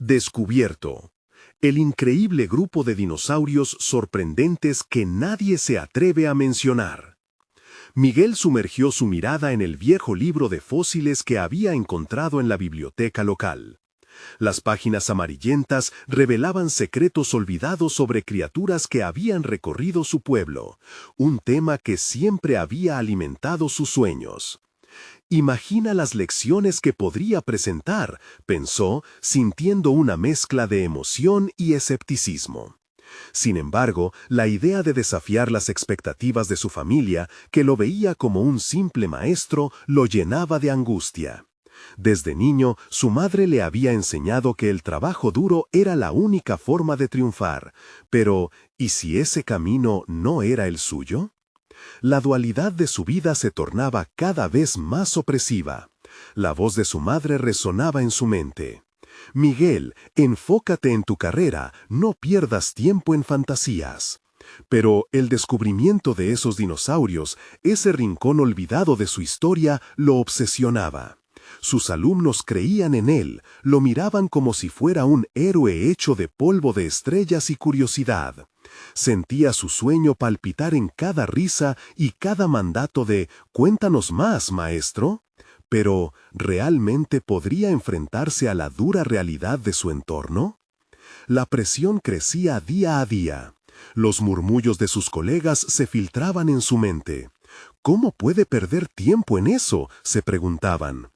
Descubierto. El increíble grupo de dinosaurios sorprendentes que nadie se atreve a mencionar. Miguel sumergió su mirada en el viejo libro de fósiles que había encontrado en la biblioteca local. Las páginas amarillentas revelaban secretos olvidados sobre criaturas que habían recorrido su pueblo, un tema que siempre había alimentado sus sueños. Imagina las lecciones que podría presentar, pensó, sintiendo una mezcla de emoción y escepticismo. Sin embargo, la idea de desafiar las expectativas de su familia, que lo veía como un simple maestro, lo llenaba de angustia. Desde niño, su madre le había enseñado que el trabajo duro era la única forma de triunfar, pero ¿y si ese camino no era el suyo? La dualidad de su vida se tornaba cada vez más opresiva. La voz de su madre resonaba en su mente. Miguel, enfócate en tu carrera, no pierdas tiempo en fantasías. Pero el descubrimiento de esos dinosaurios, ese rincón olvidado de su historia, lo obsesionaba. Sus alumnos creían en él, lo miraban como si fuera un héroe hecho de polvo de estrellas y curiosidad. Sentía su sueño palpitar en cada risa y cada mandato de «Cuéntanos más, maestro». Pero, ¿realmente podría enfrentarse a la dura realidad de su entorno? La presión crecía día a día. Los murmullos de sus colegas se filtraban en su mente. «¿Cómo puede perder tiempo en eso?», se preguntaban.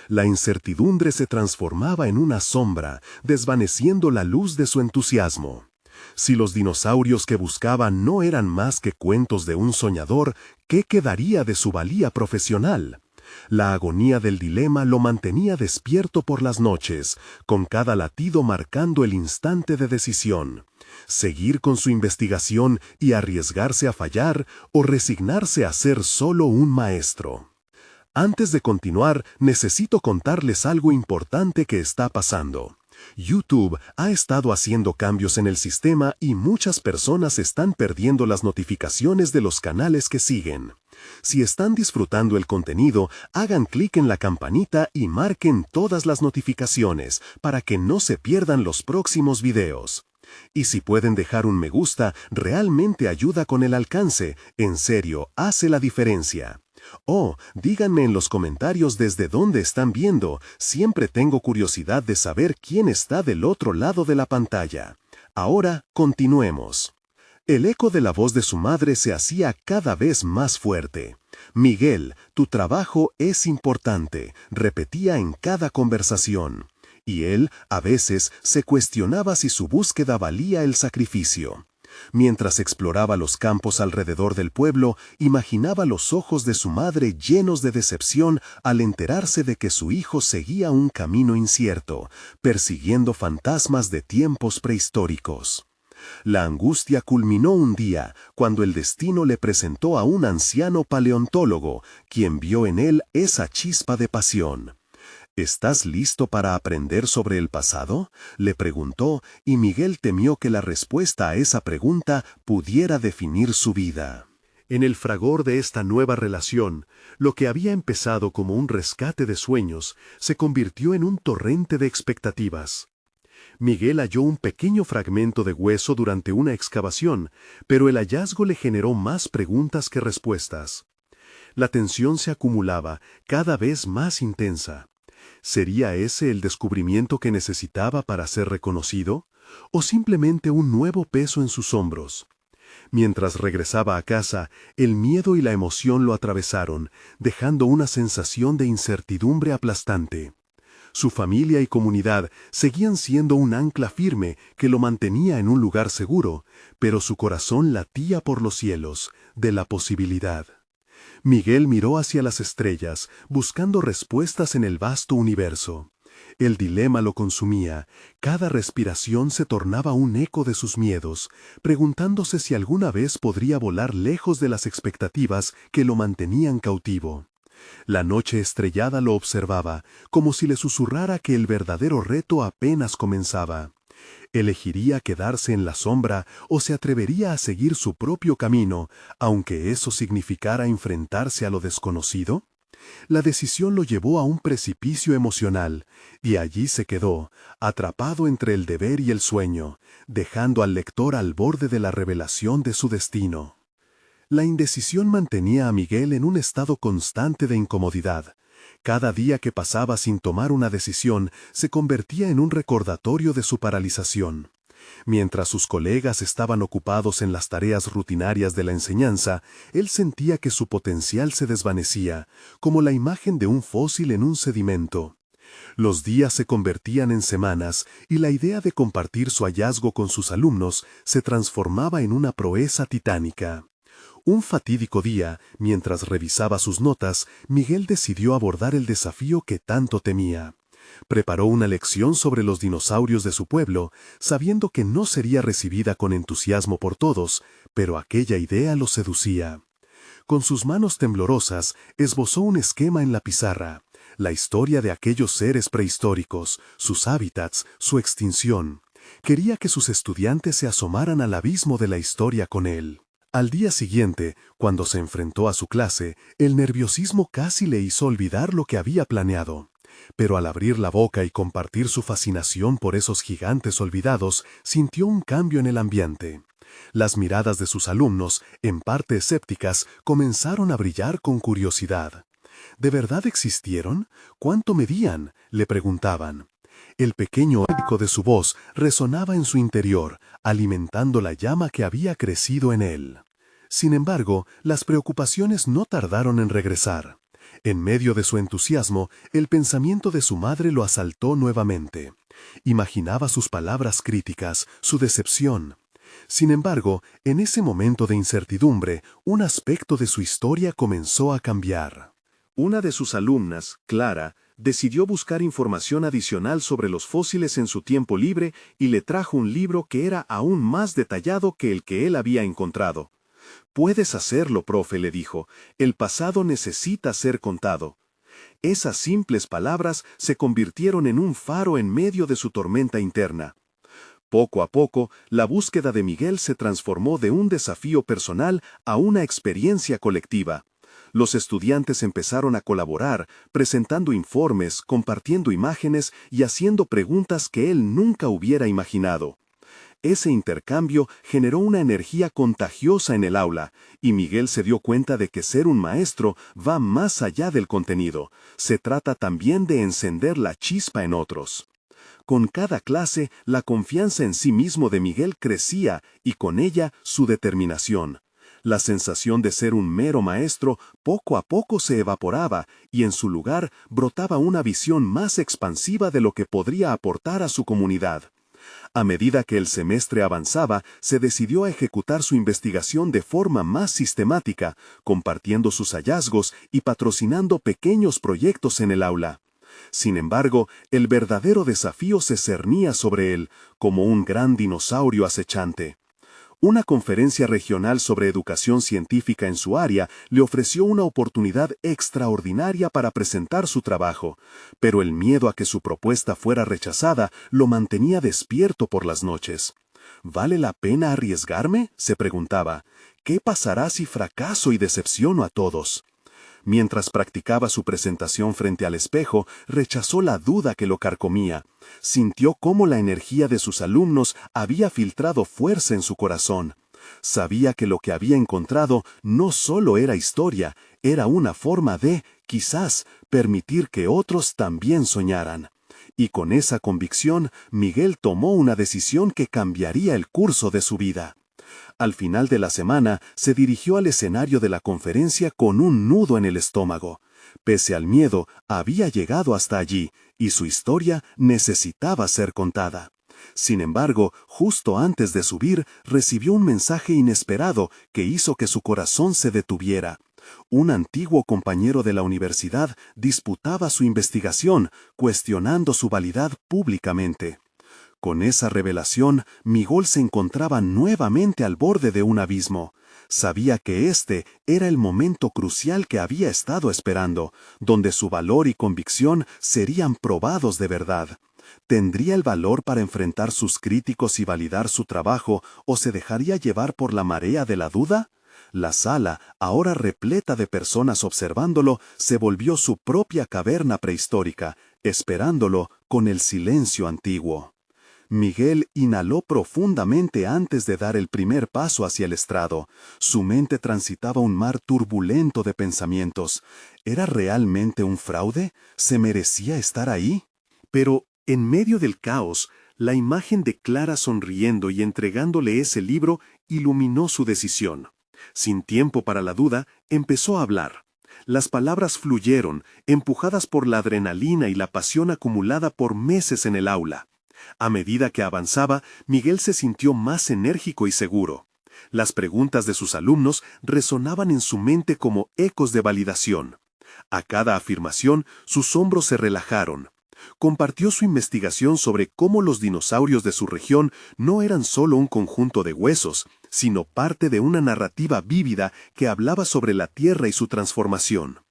La incertidumbre se transformaba en una sombra, desvaneciendo la luz de su entusiasmo. Si los dinosaurios que buscaba no eran más que cuentos de un soñador, ¿qué quedaría de su valía profesional? La agonía del dilema lo mantenía despierto por las noches, con cada latido marcando el instante de decisión. Seguir con su investigación y arriesgarse a fallar, o resignarse a ser solo un maestro. Antes de continuar, necesito contarles algo importante que está pasando. YouTube ha estado haciendo cambios en el sistema y muchas personas están perdiendo las notificaciones de los canales que siguen. Si están disfrutando el contenido, hagan clic en la campanita y marquen todas las notificaciones para que no se pierdan los próximos videos. Y si pueden dejar un me gusta, realmente ayuda con el alcance, en serio, hace la diferencia. Oh, díganme en los comentarios desde dónde están viendo, siempre tengo curiosidad de saber quién está del otro lado de la pantalla. Ahora, continuemos. El eco de la voz de su madre se hacía cada vez más fuerte. «Miguel, tu trabajo es importante», repetía en cada conversación. Y él, a veces, se cuestionaba si su búsqueda valía el sacrificio. Mientras exploraba los campos alrededor del pueblo, imaginaba los ojos de su madre llenos de decepción al enterarse de que su hijo seguía un camino incierto, persiguiendo fantasmas de tiempos prehistóricos. La angustia culminó un día, cuando el destino le presentó a un anciano paleontólogo, quien vio en él esa chispa de pasión. «¿Estás listo para aprender sobre el pasado?», le preguntó, y Miguel temió que la respuesta a esa pregunta pudiera definir su vida. En el fragor de esta nueva relación, lo que había empezado como un rescate de sueños se convirtió en un torrente de expectativas. Miguel halló un pequeño fragmento de hueso durante una excavación, pero el hallazgo le generó más preguntas que respuestas. La tensión se acumulaba, cada vez más intensa. ¿Sería ese el descubrimiento que necesitaba para ser reconocido? ¿O simplemente un nuevo peso en sus hombros? Mientras regresaba a casa, el miedo y la emoción lo atravesaron, dejando una sensación de incertidumbre aplastante. Su familia y comunidad seguían siendo un ancla firme que lo mantenía en un lugar seguro, pero su corazón latía por los cielos, de la posibilidad. Miguel miró hacia las estrellas, buscando respuestas en el vasto universo. El dilema lo consumía, cada respiración se tornaba un eco de sus miedos, preguntándose si alguna vez podría volar lejos de las expectativas que lo mantenían cautivo. La noche estrellada lo observaba, como si le susurrara que el verdadero reto apenas comenzaba. ¿Elegiría quedarse en la sombra o se atrevería a seguir su propio camino, aunque eso significara enfrentarse a lo desconocido? La decisión lo llevó a un precipicio emocional, y allí se quedó, atrapado entre el deber y el sueño, dejando al lector al borde de la revelación de su destino. La indecisión mantenía a Miguel en un estado constante de incomodidad. Cada día que pasaba sin tomar una decisión se convertía en un recordatorio de su paralización. Mientras sus colegas estaban ocupados en las tareas rutinarias de la enseñanza, él sentía que su potencial se desvanecía, como la imagen de un fósil en un sedimento. Los días se convertían en semanas y la idea de compartir su hallazgo con sus alumnos se transformaba en una proeza titánica. Un fatídico día, mientras revisaba sus notas, Miguel decidió abordar el desafío que tanto temía. Preparó una lección sobre los dinosaurios de su pueblo, sabiendo que no sería recibida con entusiasmo por todos, pero aquella idea lo seducía. Con sus manos temblorosas, esbozó un esquema en la pizarra, la historia de aquellos seres prehistóricos, sus hábitats, su extinción. Quería que sus estudiantes se asomaran al abismo de la historia con él. Al día siguiente, cuando se enfrentó a su clase, el nerviosismo casi le hizo olvidar lo que había planeado. Pero al abrir la boca y compartir su fascinación por esos gigantes olvidados, sintió un cambio en el ambiente. Las miradas de sus alumnos, en parte escépticas, comenzaron a brillar con curiosidad. ¿De verdad existieron? ¿Cuánto medían?, le preguntaban. El pequeño eco de su voz resonaba en su interior, alimentando la llama que había crecido en él. Sin embargo, las preocupaciones no tardaron en regresar. En medio de su entusiasmo, el pensamiento de su madre lo asaltó nuevamente. Imaginaba sus palabras críticas, su decepción. Sin embargo, en ese momento de incertidumbre, un aspecto de su historia comenzó a cambiar. Una de sus alumnas, Clara, decidió buscar información adicional sobre los fósiles en su tiempo libre y le trajo un libro que era aún más detallado que el que él había encontrado. «Puedes hacerlo, profe», le dijo. «El pasado necesita ser contado». Esas simples palabras se convirtieron en un faro en medio de su tormenta interna. Poco a poco, la búsqueda de Miguel se transformó de un desafío personal a una experiencia colectiva. Los estudiantes empezaron a colaborar, presentando informes, compartiendo imágenes y haciendo preguntas que él nunca hubiera imaginado. Ese intercambio generó una energía contagiosa en el aula, y Miguel se dio cuenta de que ser un maestro va más allá del contenido. Se trata también de encender la chispa en otros. Con cada clase, la confianza en sí mismo de Miguel crecía y con ella su determinación. La sensación de ser un mero maestro poco a poco se evaporaba y en su lugar brotaba una visión más expansiva de lo que podría aportar a su comunidad. A medida que el semestre avanzaba, se decidió a ejecutar su investigación de forma más sistemática, compartiendo sus hallazgos y patrocinando pequeños proyectos en el aula. Sin embargo, el verdadero desafío se cernía sobre él, como un gran dinosaurio acechante. Una conferencia regional sobre educación científica en su área le ofreció una oportunidad extraordinaria para presentar su trabajo, pero el miedo a que su propuesta fuera rechazada lo mantenía despierto por las noches. ¿Vale la pena arriesgarme?, se preguntaba. ¿Qué pasará si fracaso y decepciono a todos? Mientras practicaba su presentación frente al espejo, rechazó la duda que lo carcomía. Sintió cómo la energía de sus alumnos había filtrado fuerza en su corazón. Sabía que lo que había encontrado no solo era historia, era una forma de, quizás, permitir que otros también soñaran. Y con esa convicción, Miguel tomó una decisión que cambiaría el curso de su vida. Al final de la semana, se dirigió al escenario de la conferencia con un nudo en el estómago. Pese al miedo, había llegado hasta allí, y su historia necesitaba ser contada. Sin embargo, justo antes de subir, recibió un mensaje inesperado que hizo que su corazón se detuviera. Un antiguo compañero de la universidad disputaba su investigación, cuestionando su validad públicamente. Con esa revelación, Miguel se encontraba nuevamente al borde de un abismo. Sabía que este era el momento crucial que había estado esperando, donde su valor y convicción serían probados de verdad. ¿Tendría el valor para enfrentar sus críticos y validar su trabajo, o se dejaría llevar por la marea de la duda? La sala, ahora repleta de personas observándolo, se volvió su propia caverna prehistórica, esperándolo con el silencio antiguo. Miguel inhaló profundamente antes de dar el primer paso hacia el estrado. Su mente transitaba un mar turbulento de pensamientos. ¿Era realmente un fraude? ¿Se merecía estar ahí? Pero, en medio del caos, la imagen de Clara sonriendo y entregándole ese libro iluminó su decisión. Sin tiempo para la duda, empezó a hablar. Las palabras fluyeron, empujadas por la adrenalina y la pasión acumulada por meses en el aula. A medida que avanzaba, Miguel se sintió más enérgico y seguro. Las preguntas de sus alumnos resonaban en su mente como ecos de validación. A cada afirmación, sus hombros se relajaron. Compartió su investigación sobre cómo los dinosaurios de su región no eran solo un conjunto de huesos, sino parte de una narrativa vívida que hablaba sobre la Tierra y su transformación.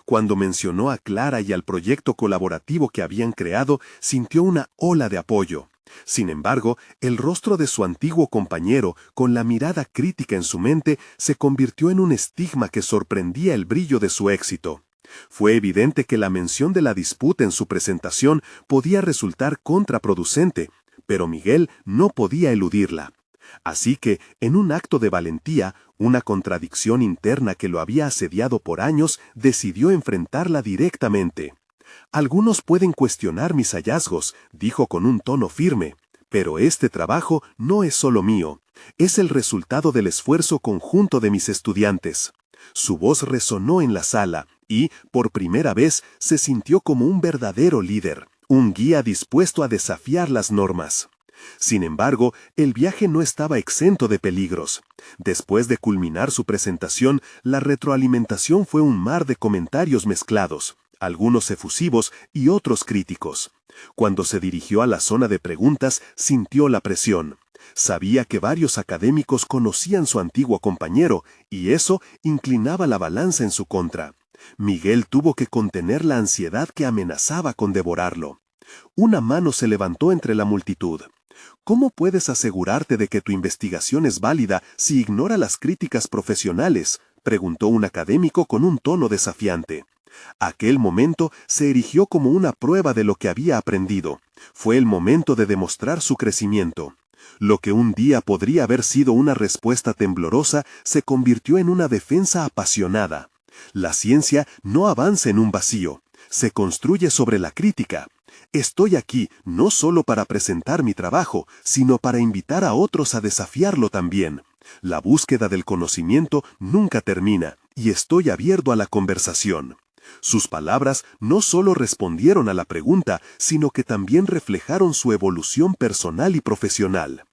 Cuando mencionó a Clara y al proyecto colaborativo que habían creado, sintió una ola de apoyo. Sin embargo, el rostro de su antiguo compañero, con la mirada crítica en su mente, se convirtió en un estigma que sorprendía el brillo de su éxito. Fue evidente que la mención de la disputa en su presentación podía resultar contraproducente, pero Miguel no podía eludirla. Así que, en un acto de valentía, una contradicción interna que lo había asediado por años, decidió enfrentarla directamente. «Algunos pueden cuestionar mis hallazgos», dijo con un tono firme, «pero este trabajo no es solo mío, es el resultado del esfuerzo conjunto de mis estudiantes». Su voz resonó en la sala y, por primera vez, se sintió como un verdadero líder, un guía dispuesto a desafiar las normas. Sin embargo, el viaje no estaba exento de peligros. Después de culminar su presentación, la retroalimentación fue un mar de comentarios mezclados, algunos efusivos y otros críticos. Cuando se dirigió a la zona de preguntas, sintió la presión. Sabía que varios académicos conocían su antiguo compañero, y eso inclinaba la balanza en su contra. Miguel tuvo que contener la ansiedad que amenazaba con devorarlo. Una mano se levantó entre la multitud. ¿Cómo puedes asegurarte de que tu investigación es válida si ignora las críticas profesionales?, preguntó un académico con un tono desafiante. Aquel momento se erigió como una prueba de lo que había aprendido. Fue el momento de demostrar su crecimiento. Lo que un día podría haber sido una respuesta temblorosa se convirtió en una defensa apasionada. La ciencia no avanza en un vacío, se construye sobre la crítica. Estoy aquí no solo para presentar mi trabajo, sino para invitar a otros a desafiarlo también. La búsqueda del conocimiento nunca termina, y estoy abierto a la conversación. Sus palabras no solo respondieron a la pregunta, sino que también reflejaron su evolución personal y profesional.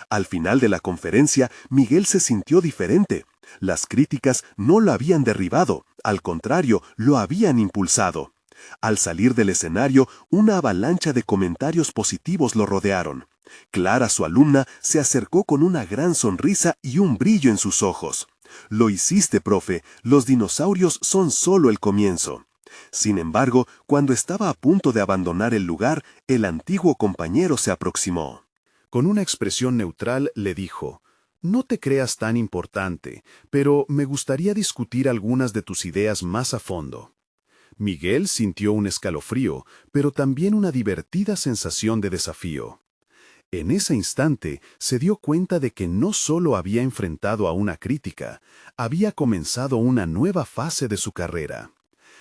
Al final de la conferencia, Miguel se sintió diferente. Las críticas no lo habían derribado, al contrario, lo habían impulsado. Al salir del escenario, una avalancha de comentarios positivos lo rodearon. Clara, su alumna, se acercó con una gran sonrisa y un brillo en sus ojos. «Lo hiciste, profe, los dinosaurios son solo el comienzo». Sin embargo, cuando estaba a punto de abandonar el lugar, el antiguo compañero se aproximó. Con una expresión neutral le dijo: «No te creas tan importante, pero me gustaría discutir algunas de tus ideas más a fondo». Miguel sintió un escalofrío, pero también una divertida sensación de desafío. En ese instante se dio cuenta de que no solo había enfrentado a una crítica, había comenzado una nueva fase de su carrera.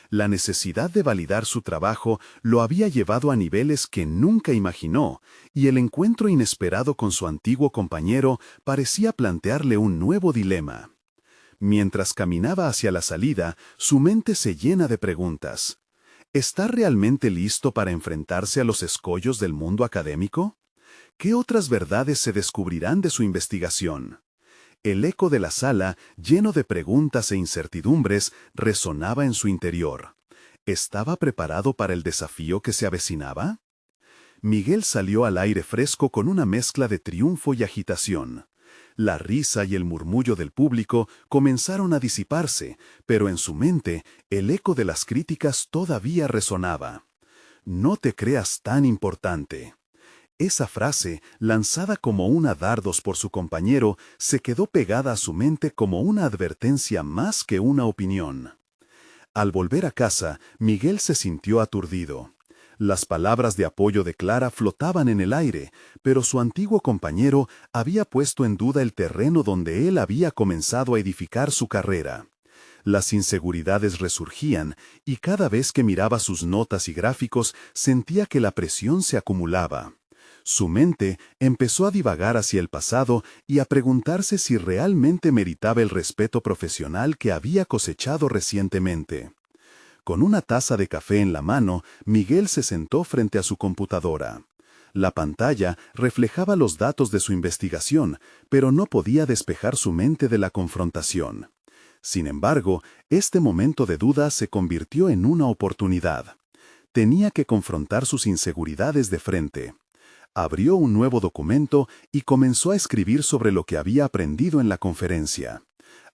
La necesidad de validar su trabajo lo había llevado a niveles que nunca imaginó, y el encuentro inesperado con su antiguo compañero parecía plantearle un nuevo dilema. Mientras caminaba hacia la salida, su mente se llena de preguntas. ¿Está realmente listo para enfrentarse a los escollos del mundo académico? ¿Qué otras verdades se descubrirán de su investigación? El eco de la sala, lleno de preguntas e incertidumbres, resonaba en su interior. ¿Estaba preparado para el desafío que se avecinaba? Miguel salió al aire fresco con una mezcla de triunfo y agitación. La risa y el murmullo del público comenzaron a disiparse, pero en su mente el eco de las críticas todavía resonaba. «No te creas tan importante». Esa frase, lanzada como una dardos por su compañero, se quedó pegada a su mente como una advertencia más que una opinión. Al volver a casa, Miguel se sintió aturdido. Las palabras de apoyo de Clara flotaban en el aire, pero su antiguo compañero había puesto en duda el terreno donde él había comenzado a edificar su carrera. Las inseguridades resurgían, y cada vez que miraba sus notas y gráficos sentía que la presión se acumulaba. Su mente empezó a divagar hacia el pasado y a preguntarse si realmente meritaba el respeto profesional que había cosechado recientemente. Con una taza de café en la mano, Miguel se sentó frente a su computadora. La pantalla reflejaba los datos de su investigación, pero no podía despejar su mente de la confrontación. Sin embargo, este momento de duda se convirtió en una oportunidad. Tenía que confrontar sus inseguridades de frente. Abrió un nuevo documento y comenzó a escribir sobre lo que había aprendido en la conferencia.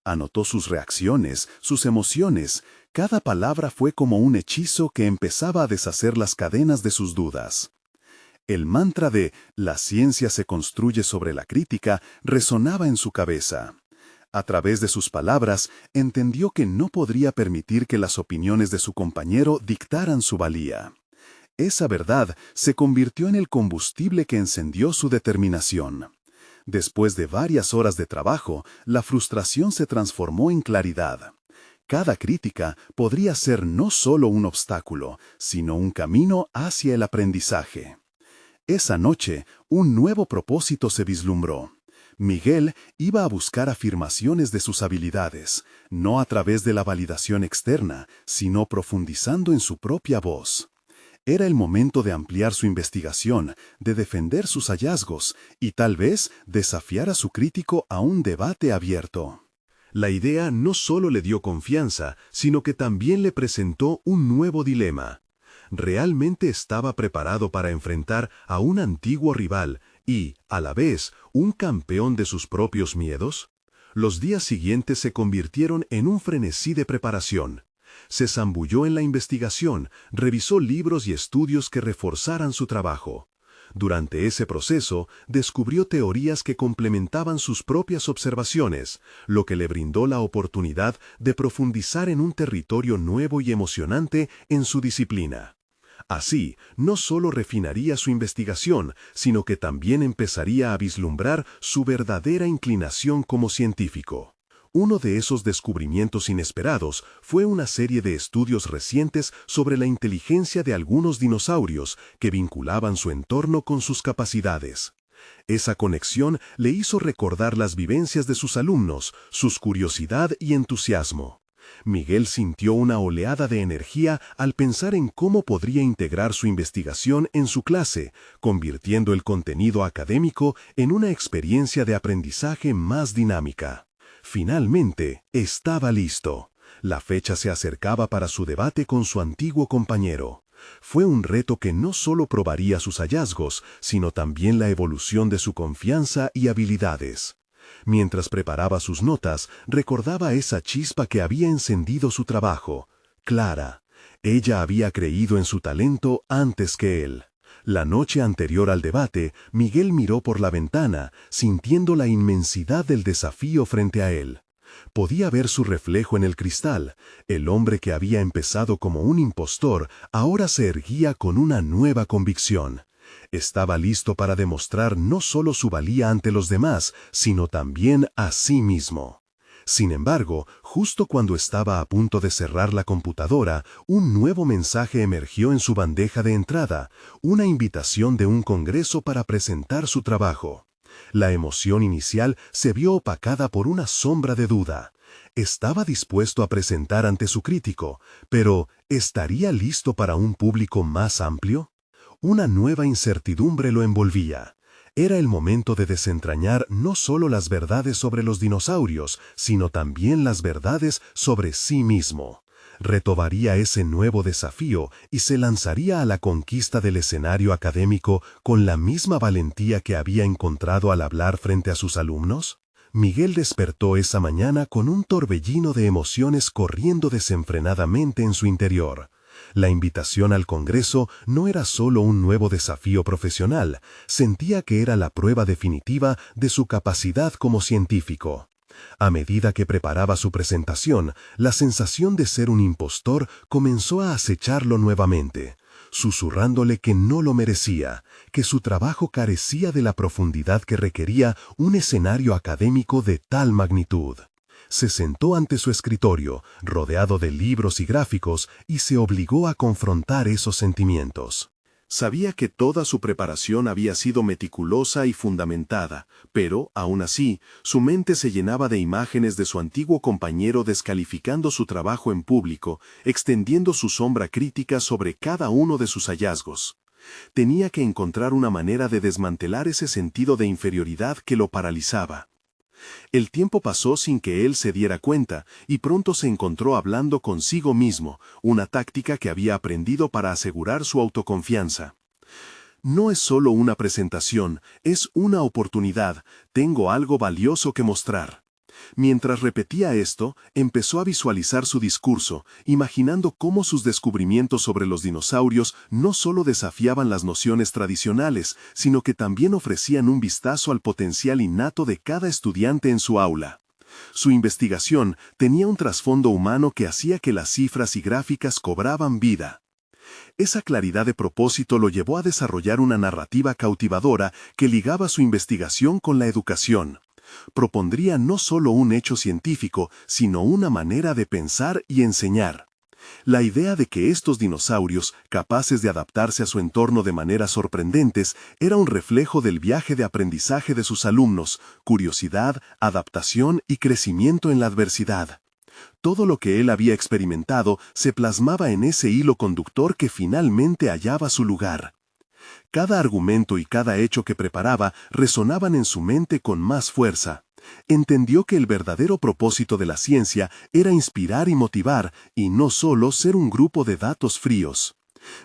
Anotó sus reacciones, sus emociones. Cada palabra fue como un hechizo que empezaba a deshacer las cadenas de sus dudas. El mantra de «la ciencia se construye sobre la crítica» resonaba en su cabeza. A través de sus palabras, entendió que no podría permitir que las opiniones de su compañero dictaran su valía. Esa verdad se convirtió en el combustible que encendió su determinación. Después de varias horas de trabajo, la frustración se transformó en claridad. Cada crítica podría ser no solo un obstáculo, sino un camino hacia el aprendizaje. Esa noche, un nuevo propósito se vislumbró. Miguel iba a buscar afirmaciones de sus habilidades, no a través de la validación externa, sino profundizando en su propia voz. Era el momento de ampliar su investigación, de defender sus hallazgos y tal vez desafiar a su crítico a un debate abierto. La idea no solo le dio confianza, sino que también le presentó un nuevo dilema. ¿Realmente estaba preparado para enfrentar a un antiguo rival y, a la vez, un campeón de sus propios miedos? Los días siguientes se convirtieron en un frenesí de preparación. Se zambulló en la investigación, revisó libros y estudios que reforzaran su trabajo. Durante ese proceso, descubrió teorías que complementaban sus propias observaciones, lo que le brindó la oportunidad de profundizar en un territorio nuevo y emocionante en su disciplina. Así, no solo refinaría su investigación, sino que también empezaría a vislumbrar su verdadera inclinación como científico. Uno de esos descubrimientos inesperados fue una serie de estudios recientes sobre la inteligencia de algunos dinosaurios que vinculaban su entorno con sus capacidades. Esa conexión le hizo recordar las vivencias de sus alumnos, sus curiosidad y entusiasmo. Miguel sintió una oleada de energía al pensar en cómo podría integrar su investigación en su clase, convirtiendo el contenido académico en una experiencia de aprendizaje más dinámica. Finalmente, estaba listo. La fecha se acercaba para su debate con su antiguo compañero. Fue un reto que no solo probaría sus hallazgos, sino también la evolución de su confianza y habilidades. Mientras preparaba sus notas, recordaba esa chispa que había encendido su trabajo. Clara. Ella había creído en su talento antes que él. La noche anterior al debate, Miguel miró por la ventana, sintiendo la inmensidad del desafío frente a él. Podía ver su reflejo en el cristal. El hombre que había empezado como un impostor, ahora se erguía con una nueva convicción. Estaba listo para demostrar no solo su valía ante los demás, sino también a sí mismo. Sin embargo, justo cuando estaba a punto de cerrar la computadora, un nuevo mensaje emergió en su bandeja de entrada, una invitación de un congreso para presentar su trabajo. La emoción inicial se vio opacada por una sombra de duda. Estaba dispuesto a presentar ante su crítico, pero ¿estaría listo para un público más amplio? Una nueva incertidumbre lo envolvía. Era el momento de desentrañar no solo las verdades sobre los dinosaurios, sino también las verdades sobre sí mismo. Retomaría ese nuevo desafío y se lanzaría a la conquista del escenario académico con la misma valentía que había encontrado al hablar frente a sus alumnos. Miguel despertó esa mañana con un torbellino de emociones corriendo desenfrenadamente en su interior. La invitación al Congreso no era solo un nuevo desafío profesional, sentía que era la prueba definitiva de su capacidad como científico. A medida que preparaba su presentación, la sensación de ser un impostor comenzó a acecharlo nuevamente, susurrándole que no lo merecía, que su trabajo carecía de la profundidad que requería un escenario académico de tal magnitud. Se sentó ante su escritorio, rodeado de libros y gráficos, y se obligó a confrontar esos sentimientos. Sabía que toda su preparación había sido meticulosa y fundamentada, pero, aún así, su mente se llenaba de imágenes de su antiguo compañero descalificando su trabajo en público, extendiendo su sombra crítica sobre cada uno de sus hallazgos. Tenía que encontrar una manera de desmantelar ese sentido de inferioridad que lo paralizaba. El tiempo pasó sin que él se diera cuenta, y pronto se encontró hablando consigo mismo, una táctica que había aprendido para asegurar su autoconfianza. No es solo una presentación, es una oportunidad, tengo algo valioso que mostrar. Mientras repetía esto, empezó a visualizar su discurso, imaginando cómo sus descubrimientos sobre los dinosaurios no solo desafiaban las nociones tradicionales, sino que también ofrecían un vistazo al potencial innato de cada estudiante en su aula. Su investigación tenía un trasfondo humano que hacía que las cifras y gráficas cobraban vida. Esa claridad de propósito lo llevó a desarrollar una narrativa cautivadora que ligaba su investigación con la educación. Propondría no solo un hecho científico, sino una manera de pensar y enseñar. La idea de que estos dinosaurios, capaces de adaptarse a su entorno de maneras sorprendentes, era un reflejo del viaje de aprendizaje de sus alumnos, curiosidad, adaptación y crecimiento en la adversidad. Todo lo que él había experimentado se plasmaba en ese hilo conductor que finalmente hallaba su lugar. Cada argumento y cada hecho que preparaba resonaban en su mente con más fuerza. Entendió que el verdadero propósito de la ciencia era inspirar y motivar, y no solo ser un grupo de datos fríos.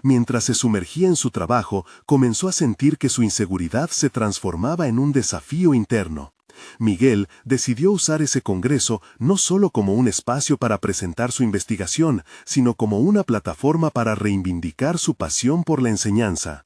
Mientras se sumergía en su trabajo, comenzó a sentir que su inseguridad se transformaba en un desafío interno. Miguel decidió usar ese congreso no solo como un espacio para presentar su investigación, sino como una plataforma para reivindicar su pasión por la enseñanza.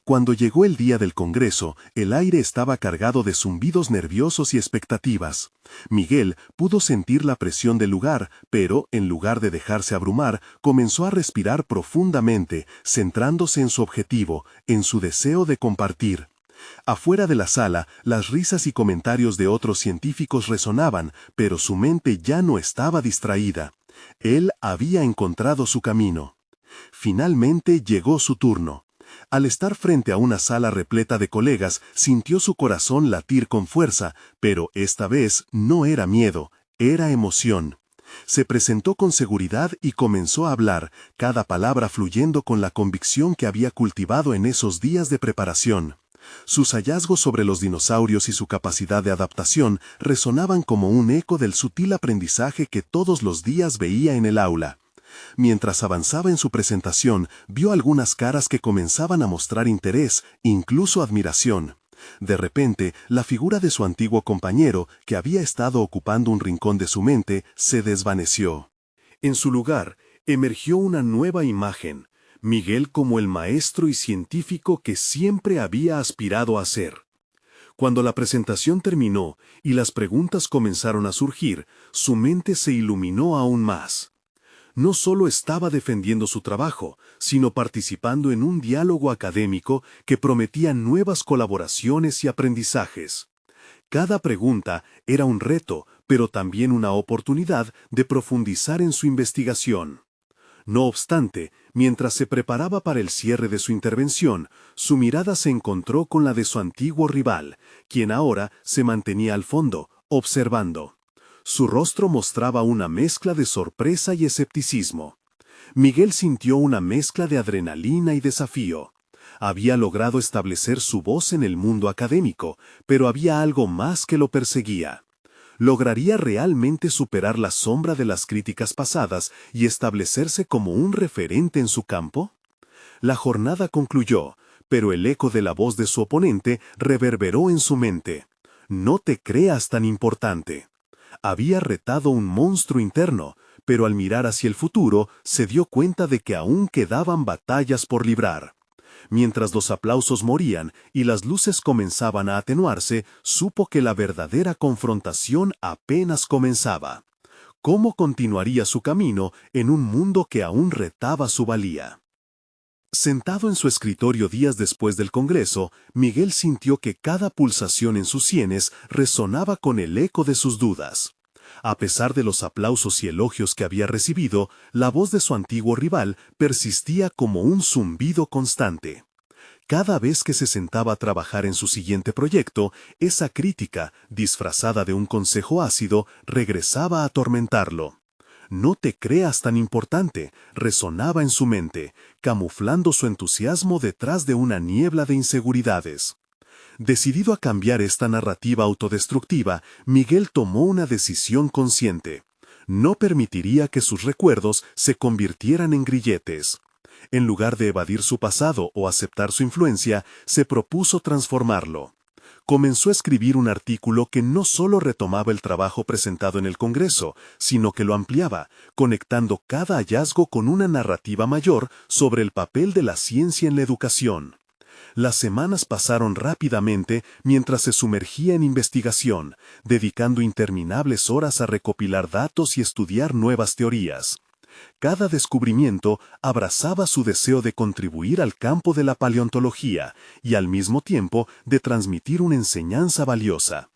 Cuando llegó el día del Congreso, el aire estaba cargado de zumbidos nerviosos y expectativas. Miguel pudo sentir la presión del lugar, pero, en lugar de dejarse abrumar, comenzó a respirar profundamente, centrándose en su objetivo, en su deseo de compartir. Afuera de la sala, las risas y comentarios de otros científicos resonaban, pero su mente ya no estaba distraída. Él había encontrado su camino. Finalmente llegó su turno. Al estar frente a una sala repleta de colegas, sintió su corazón latir con fuerza, pero esta vez no era miedo, era emoción. Se presentó con seguridad y comenzó a hablar, cada palabra fluyendo con la convicción que había cultivado en esos días de preparación. Sus hallazgos sobre los dinosaurios y su capacidad de adaptación resonaban como un eco del sutil aprendizaje que todos los días veía en el aula. Mientras avanzaba en su presentación, vio algunas caras que comenzaban a mostrar interés, incluso admiración. De repente, la figura de su antiguo compañero, que había estado ocupando un rincón de su mente, se desvaneció. En su lugar, emergió una nueva imagen, Miguel como el maestro y científico que siempre había aspirado a ser. Cuando la presentación terminó y las preguntas comenzaron a surgir, su mente se iluminó aún más. No solo estaba defendiendo su trabajo, sino participando en un diálogo académico que prometía nuevas colaboraciones y aprendizajes. Cada pregunta era un reto, pero también una oportunidad de profundizar en su investigación. No obstante, mientras se preparaba para el cierre de su intervención, su mirada se encontró con la de su antiguo rival, quien ahora se mantenía al fondo, observando. Su rostro mostraba una mezcla de sorpresa y escepticismo. Miguel sintió una mezcla de adrenalina y desafío. Había logrado establecer su voz en el mundo académico, pero había algo más que lo perseguía. ¿Lograría realmente superar la sombra de las críticas pasadas y establecerse como un referente en su campo? La jornada concluyó, pero el eco de la voz de su oponente reverberó en su mente. No te creas tan importante. Había retado un monstruo interno, pero al mirar hacia el futuro, se dio cuenta de que aún quedaban batallas por librar. Mientras los aplausos morían y las luces comenzaban a atenuarse, supo que la verdadera confrontación apenas comenzaba. ¿Cómo continuaría su camino en un mundo que aún retaba su valía? Sentado en su escritorio días después del Congreso, Miguel sintió que cada pulsación en sus sienes resonaba con el eco de sus dudas. A pesar de los aplausos y elogios que había recibido, la voz de su antiguo rival persistía como un zumbido constante. Cada vez que se sentaba a trabajar en su siguiente proyecto, esa crítica, disfrazada de un consejo ácido, regresaba a atormentarlo. «No te creas tan importante», resonaba en su mente, camuflando su entusiasmo detrás de una niebla de inseguridades. Decidido a cambiar esta narrativa autodestructiva, Miguel tomó una decisión consciente. No permitiría que sus recuerdos se convirtieran en grilletes. En lugar de evadir su pasado o aceptar su influencia, se propuso transformarlo. Comenzó a escribir un artículo que no solo retomaba el trabajo presentado en el Congreso, sino que lo ampliaba, conectando cada hallazgo con una narrativa mayor sobre el papel de la ciencia en la educación. Las semanas pasaron rápidamente mientras se sumergía en investigación, dedicando interminables horas a recopilar datos y estudiar nuevas teorías. Cada descubrimiento abrazaba su deseo de contribuir al campo de la paleontología y al mismo tiempo de transmitir una enseñanza valiosa.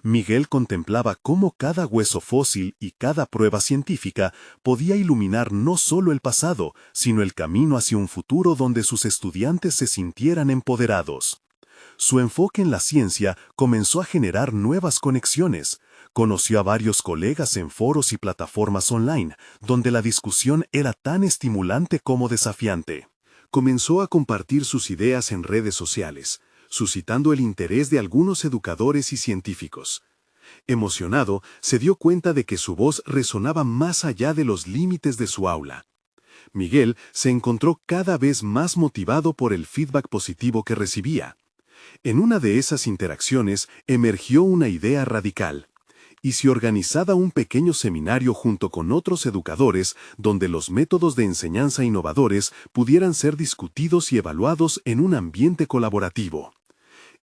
Miguel contemplaba cómo cada hueso fósil y cada prueba científica podía iluminar no solo el pasado, sino el camino hacia un futuro donde sus estudiantes se sintieran empoderados. Su enfoque en la ciencia comenzó a generar nuevas conexiones. Conoció a varios colegas en foros y plataformas online, donde la discusión era tan estimulante como desafiante. Comenzó a compartir sus ideas en redes sociales, suscitando el interés de algunos educadores y científicos. Emocionado, se dio cuenta de que su voz resonaba más allá de los límites de su aula. Miguel se encontró cada vez más motivado por el feedback positivo que recibía. En una de esas interacciones emergió una idea radical. ¿Y si organizara un pequeño seminario junto con otros educadores donde los métodos de enseñanza innovadores pudieran ser discutidos y evaluados en un ambiente colaborativo?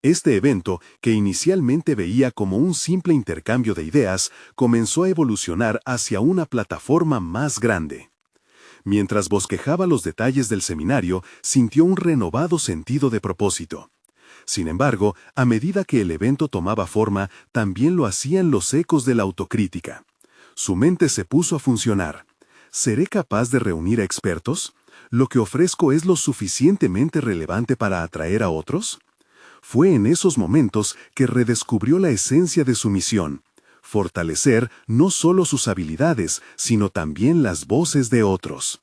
Este evento, que inicialmente veía como un simple intercambio de ideas, comenzó a evolucionar hacia una plataforma más grande. Mientras bosquejaba los detalles del seminario, sintió un renovado sentido de propósito. Sin embargo, a medida que el evento tomaba forma, también lo hacían los ecos de la autocrítica. Su mente se puso a funcionar. ¿Seré capaz de reunir a expertos? ¿Lo que ofrezco es lo suficientemente relevante para atraer a otros? Fue en esos momentos que redescubrió la esencia de su misión: fortalecer no solo sus habilidades, sino también las voces de otros.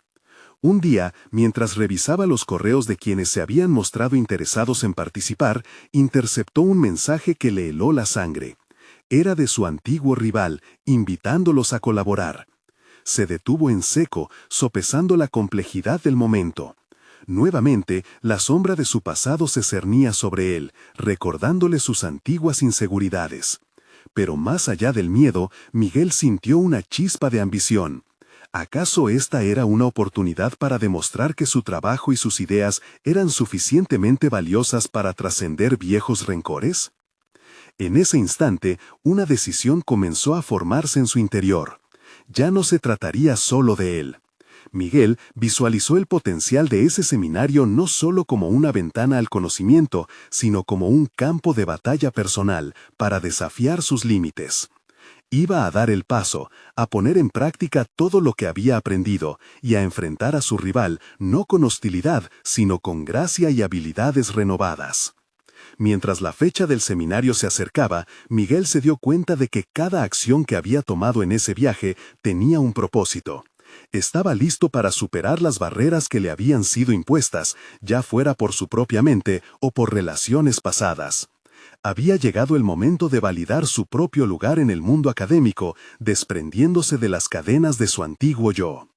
Un día, mientras revisaba los correos de quienes se habían mostrado interesados en participar, interceptó un mensaje que le heló la sangre. Era de su antiguo rival, invitándolos a colaborar. Se detuvo en seco, sopesando la complejidad del momento. Nuevamente, la sombra de su pasado se cernía sobre él, recordándole sus antiguas inseguridades. Pero más allá del miedo, Miguel sintió una chispa de ambición. ¿Acaso esta era una oportunidad para demostrar que su trabajo y sus ideas eran suficientemente valiosas para trascender viejos rencores? En ese instante, una decisión comenzó a formarse en su interior. Ya no se trataría solo de él. Miguel visualizó el potencial de ese seminario no solo como una ventana al conocimiento, sino como un campo de batalla personal para desafiar sus límites. Iba a dar el paso, a poner en práctica todo lo que había aprendido y a enfrentar a su rival no con hostilidad, sino con gracia y habilidades renovadas. Mientras la fecha del seminario se acercaba, Miguel se dio cuenta de que cada acción que había tomado en ese viaje tenía un propósito. Estaba listo para superar las barreras que le habían sido impuestas, ya fuera por su propia mente o por relaciones pasadas. Había llegado el momento de validar su propio lugar en el mundo académico, desprendiéndose de las cadenas de su antiguo yo.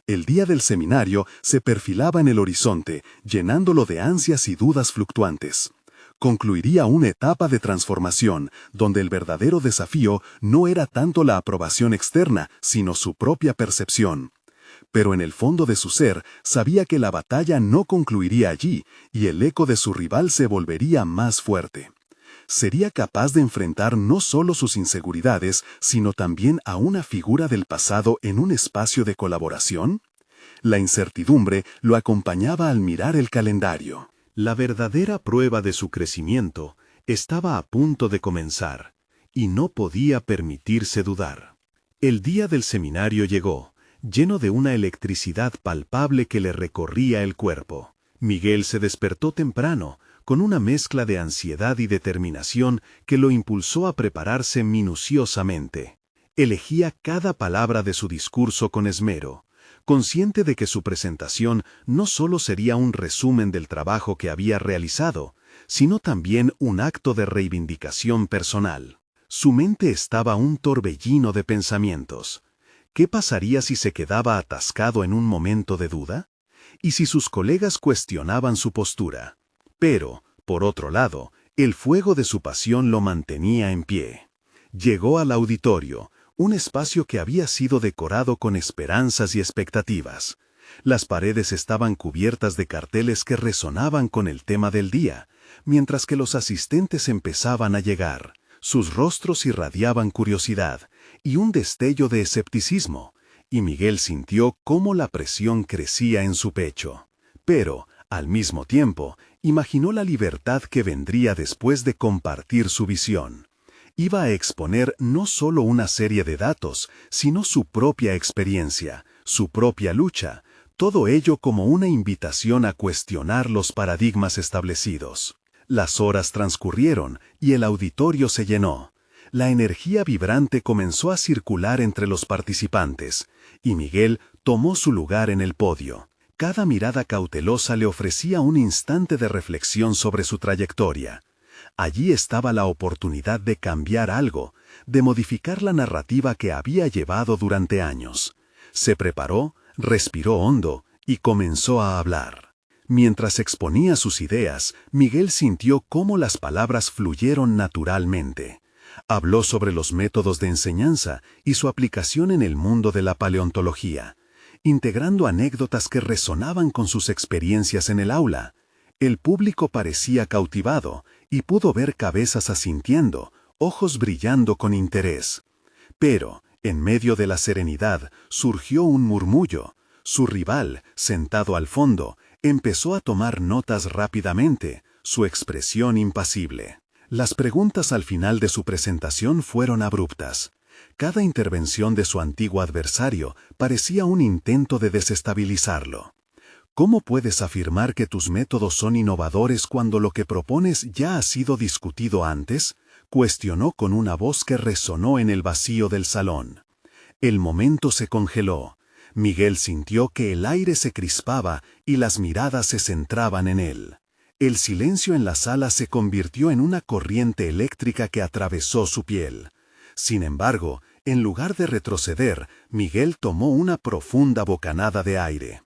El día del seminario se perfilaba en el horizonte, llenándolo de ansias y dudas fluctuantes. Concluiría una etapa de transformación, donde el verdadero desafío no era tanto la aprobación externa, sino su propia percepción. Pero en el fondo de su ser, sabía que la batalla no concluiría allí, y el eco de su rival se volvería más fuerte. ¿Sería capaz de enfrentar no solo sus inseguridades, sino también a una figura del pasado en un espacio de colaboración? La incertidumbre lo acompañaba al mirar el calendario. La verdadera prueba de su crecimiento estaba a punto de comenzar, y no podía permitirse dudar. El día del seminario llegó, lleno de una electricidad palpable que le recorría el cuerpo. Miguel se despertó temprano, con una mezcla de ansiedad y determinación que lo impulsó a prepararse minuciosamente. Elegía cada palabra de su discurso con esmero, consciente de que su presentación no solo sería un resumen del trabajo que había realizado, sino también un acto de reivindicación personal. Su mente estaba un torbellino de pensamientos. ¿Qué pasaría si se quedaba atascado en un momento de duda? ¿Y si sus colegas cuestionaban su postura? Pero, por otro lado, el fuego de su pasión lo mantenía en pie. Llegó al auditorio, un espacio que había sido decorado con esperanzas y expectativas. Las paredes estaban cubiertas de carteles que resonaban con el tema del día, mientras que los asistentes empezaban a llegar. Sus rostros irradiaban curiosidad y un destello de escepticismo, y Miguel sintió cómo la presión crecía en su pecho. Pero, al mismo tiempo, imaginó la libertad que vendría después de compartir su visión. Iba a exponer no solo una serie de datos, sino su propia experiencia, su propia lucha, todo ello como una invitación a cuestionar los paradigmas establecidos. Las horas transcurrieron y el auditorio se llenó. La energía vibrante comenzó a circular entre los participantes, y Miguel tomó su lugar en el podio. Cada mirada cautelosa le ofrecía un instante de reflexión sobre su trayectoria. Allí estaba la oportunidad de cambiar algo, de modificar la narrativa que había llevado durante años. Se preparó, respiró hondo y comenzó a hablar. Mientras exponía sus ideas, Miguel sintió cómo las palabras fluyeron naturalmente. Habló sobre los métodos de enseñanza y su aplicación en el mundo de la paleontología, integrando anécdotas que resonaban con sus experiencias en el aula. El público parecía cautivado y pudo ver cabezas asintiendo, ojos brillando con interés. Pero, en medio de la serenidad, surgió un murmullo. Su rival, sentado al fondo, empezó a tomar notas rápidamente, su expresión impasible. Las preguntas al final de su presentación fueron abruptas. Cada intervención de su antiguo adversario parecía un intento de desestabilizarlo. ¿Cómo puedes afirmar que tus métodos son innovadores cuando lo que propones ya ha sido discutido antes?, cuestionó con una voz que resonó en el vacío del salón. El momento se congeló. Miguel sintió que el aire se crispaba y las miradas se centraban en él. El silencio en la sala se convirtió en una corriente eléctrica que atravesó su piel. Sin embargo, en lugar de retroceder, Miguel tomó una profunda bocanada de aire.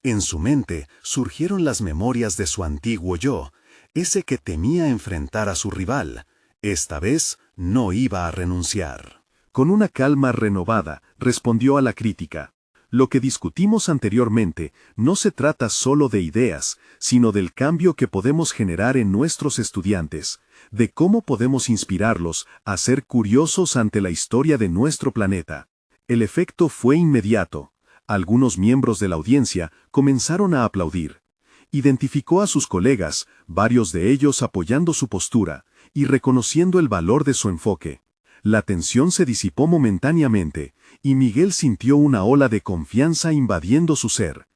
En su mente surgieron las memorias de su antiguo yo, ese que temía enfrentar a su rival. Esta vez no iba a renunciar. Con una calma renovada, respondió a la crítica. Lo que discutimos anteriormente no se trata solo de ideas, sino del cambio que podemos generar en nuestros estudiantes, de cómo podemos inspirarlos a ser curiosos ante la historia de nuestro planeta. El efecto fue inmediato. Algunos miembros de la audiencia comenzaron a aplaudir. Identificó a sus colegas, varios de ellos apoyando su postura y reconociendo el valor de su enfoque. La tensión se disipó momentáneamente, y Miguel sintió una ola de confianza invadiendo su ser.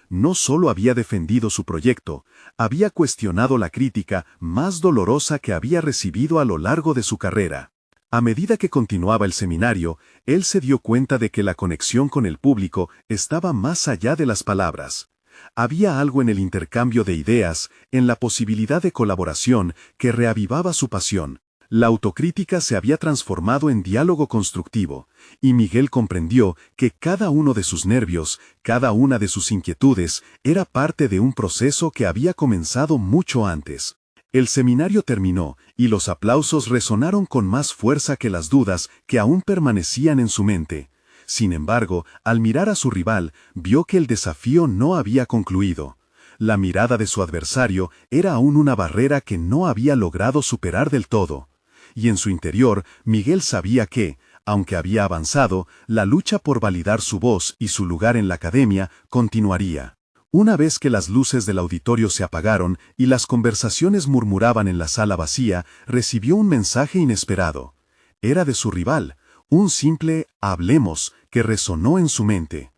No solo había defendido su proyecto, había cuestionado la crítica más dolorosa que había recibido a lo largo de su carrera. A medida que continuaba el seminario, él se dio cuenta de que la conexión con el público estaba más allá de las palabras. Había algo en el intercambio de ideas, en la posibilidad de colaboración, que reavivaba su pasión. La autocrítica se había transformado en diálogo constructivo, y Miguel comprendió que cada uno de sus nervios, cada una de sus inquietudes, era parte de un proceso que había comenzado mucho antes. El seminario terminó y los aplausos resonaron con más fuerza que las dudas que aún permanecían en su mente. Sin embargo, al mirar a su rival, vio que el desafío no había concluido. La mirada de su adversario era aún una barrera que no había logrado superar del todo. Y en su interior, Miguel sabía que, aunque había avanzado, la lucha por validar su voz y su lugar en la academia continuaría. Una vez que las luces del auditorio se apagaron y las conversaciones murmuraban en la sala vacía, recibió un mensaje inesperado. Era de su rival, un simple «hablemos» que resonó en su mente.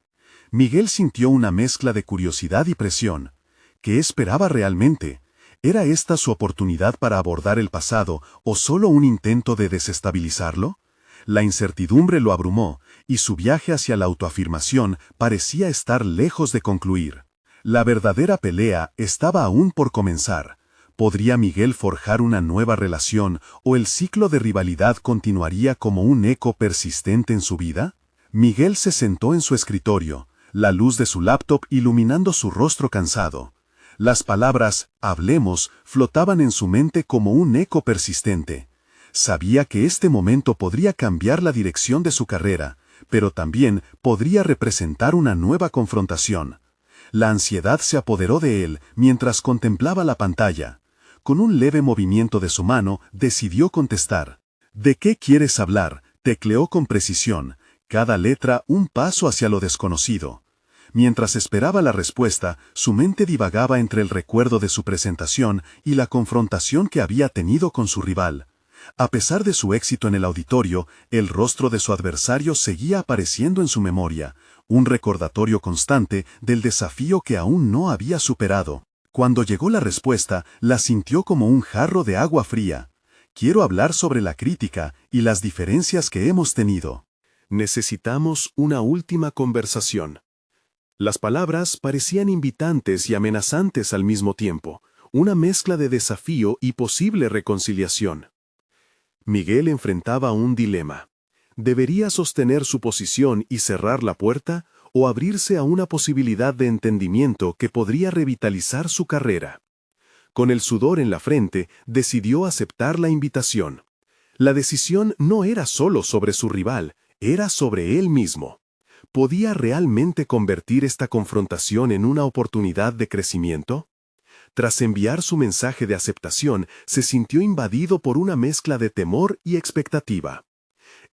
Miguel sintió una mezcla de curiosidad y presión. ¿Qué esperaba realmente? ¿Era esta su oportunidad para abordar el pasado o solo un intento de desestabilizarlo? La incertidumbre lo abrumó, y su viaje hacia la autoafirmación parecía estar lejos de concluir. La verdadera pelea estaba aún por comenzar. ¿Podría Miguel forjar una nueva relación o el ciclo de rivalidad continuaría como un eco persistente en su vida? Miguel se sentó en su escritorio, la luz de su laptop iluminando su rostro cansado. Las palabras «hablemos» flotaban en su mente como un eco persistente. Sabía que este momento podría cambiar la dirección de su carrera, pero también podría representar una nueva confrontación. La ansiedad se apoderó de él mientras contemplaba la pantalla. Con un leve movimiento de su mano, decidió contestar. «¿De qué quieres hablar?», tecleó con precisión, cada letra un paso hacia lo desconocido. Mientras esperaba la respuesta, su mente divagaba entre el recuerdo de su presentación y la confrontación que había tenido con su rival. A pesar de su éxito en el auditorio, el rostro de su adversario seguía apareciendo en su memoria, un recordatorio constante del desafío que aún no había superado. Cuando llegó la respuesta, la sintió como un jarro de agua fría. «Quiero hablar sobre la crítica y las diferencias que hemos tenido. Necesitamos una última conversación». Las palabras parecían invitantes y amenazantes al mismo tiempo, una mezcla de desafío y posible reconciliación. Miguel enfrentaba un dilema. ¿Debería sostener su posición y cerrar la puerta o abrirse a una posibilidad de entendimiento que podría revitalizar su carrera? Con el sudor en la frente, decidió aceptar la invitación. La decisión no era solo sobre su rival, era sobre él mismo. ¿Podía realmente convertir esta confrontación en una oportunidad de crecimiento? Tras enviar su mensaje de aceptación, se sintió invadido por una mezcla de temor y expectativa.